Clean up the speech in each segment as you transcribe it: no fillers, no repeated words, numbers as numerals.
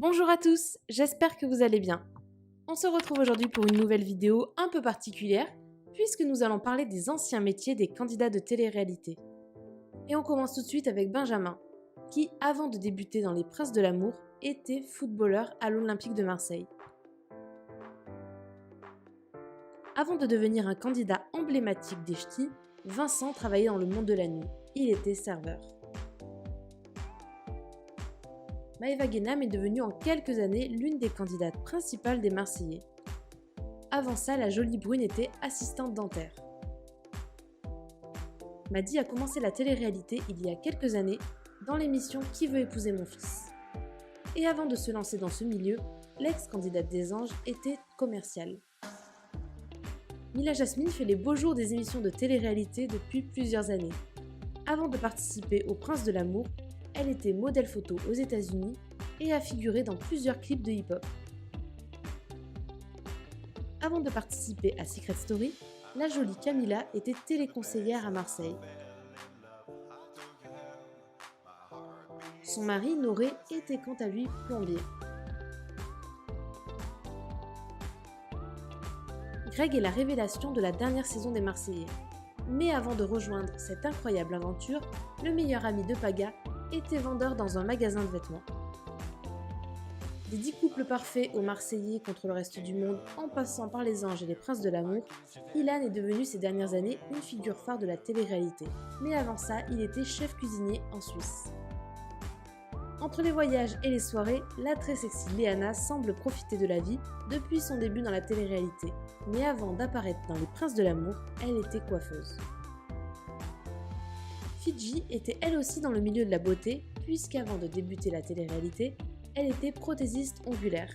Bonjour à tous, j'espère que vous allez bien. On se retrouve aujourd'hui pour une nouvelle vidéo un peu particulière, puisque nous allons parler des anciens métiers des candidats de télé-réalité. Et on commence tout de suite avec Benjamin, qui, avant de débuter dans Les Princes de l'amour, était footballeur à l'Olympique de Marseille. Avant de devenir un candidat emblématique des ch'tis, Vincent travaillait dans le monde de la nuit. Il était serveur. Maëva Guénam est devenue en quelques années l'une des candidates principales des Marseillais. Avant ça, la jolie brune était assistante dentaire. Maddy a commencé la télé-réalité il y a quelques années dans l'émission Qui veut épouser mon fils. Et avant de se lancer dans ce milieu, l'ex-candidate des Anges était commerciale. Mila Jasmine fait les beaux jours des émissions de télé-réalité depuis plusieurs années. Avant de participer aux Princes de l'amour, elle était modèle photo aux États-Unis et a figuré dans plusieurs clips de hip-hop. Avant de participer à Secret Story, la jolie Camilla était téléconseillère à Marseille. Son mari, Noré, était quant à lui plombier. Greg est la révélation de la dernière saison des Marseillais. Mais avant de rejoindre cette incroyable aventure, le meilleur ami de Paga était vendeur dans un magasin de vêtements. Des 10 couples parfaits aux Marseillais contre le reste du monde, en passant par les Anges et les Princes de l'amour, Ilan est devenu ces dernières années une figure phare de la télé-réalité. Mais avant ça, il était chef cuisinier en Suisse. Entre les voyages et les soirées, la très sexy Léana semble profiter de la vie depuis son début dans la télé-réalité. Mais avant d'apparaître dans les Princes de l'amour, elle était coiffeuse. Fidji était elle aussi dans le milieu de la beauté, puisqu'avant de débuter la télé-réalité, elle était prothésiste ongulaire.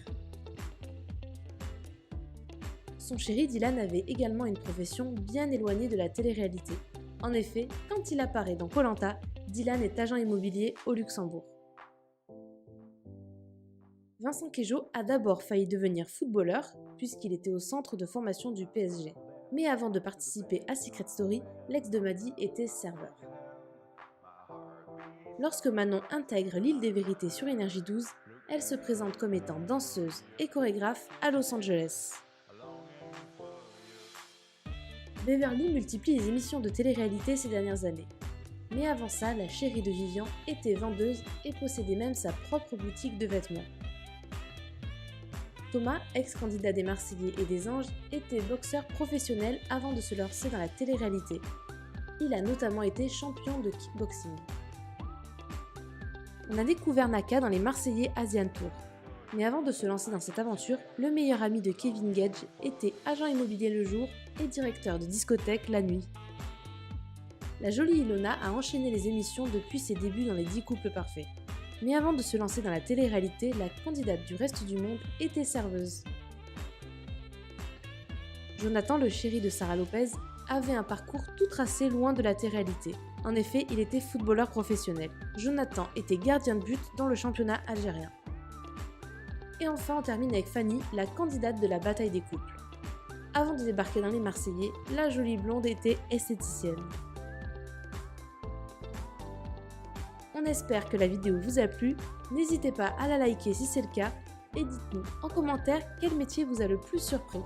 Son chéri Dylan avait également une profession bien éloignée de la télé-réalité. En effet, quand il apparaît dans Koh-Lanta, Dylan est agent immobilier au Luxembourg. Vincent Queijo a d'abord failli devenir footballeur, puisqu'il était au centre de formation du PSG. Mais avant de participer à Secret Story, l'ex de Maddy était serveur. Lorsque Manon intègre l'île des vérités sur Énergie 12, elle se présente comme étant danseuse et chorégraphe à Los Angeles. Beverly multiplie les émissions de télé-réalité ces dernières années. Mais avant ça, la chérie de Vivian était vendeuse et possédait même sa propre boutique de vêtements. Thomas, ex-candidat des Marseillais et des Anges, était boxeur professionnel avant de se lancer dans la télé-réalité. Il a notamment été champion de kickboxing. On a découvert Naka dans les Marseillais Asian Tour. Mais avant de se lancer dans cette aventure, le meilleur ami de Kevin Gage était agent immobilier le jour et directeur de discothèque la nuit. La jolie Ilona a enchaîné les émissions depuis ses débuts dans les 10 couples parfaits. Mais avant de se lancer dans la télé-réalité, la candidate du reste du monde était serveuse. Jonathan, le chéri de Sarah Lopez, avait un parcours tout tracé loin de la télé-réalité. En effet, il était footballeur professionnel. Jonathan était gardien de but dans le championnat algérien. Et enfin, on termine avec Fanny, la candidate de la bataille des couples. Avant de débarquer dans les Marseillais, la jolie blonde était esthéticienne. On espère que la vidéo vous a plu, n'hésitez pas à la liker si c'est le cas, et dites-nous en commentaire quel métier vous a le plus surpris.